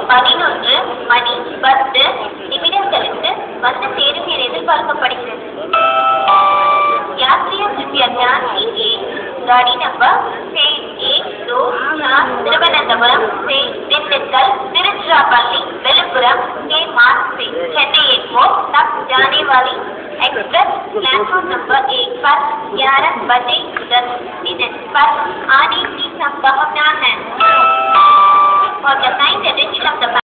11 மணி 10 நிமிடங்களுக்கு வந்து சேரும் என எதிர்பார்க்கப்படுகிறது. यात्रियों कृपया ध्यान दीजिए, गाड़ी नंबर 612 तिरुवनंतपुरम से दिंडुक्कल तिरुचिरापल्ली वेलुपुरम के मार्ग से चेन्नई एयरपोर्ट तक जाने वाली एक्सप्रेस प्लेटफॉर्म नंबर 1 पर 11 बजे 10 मिनट पर आने की संभावना है. For the kind attention of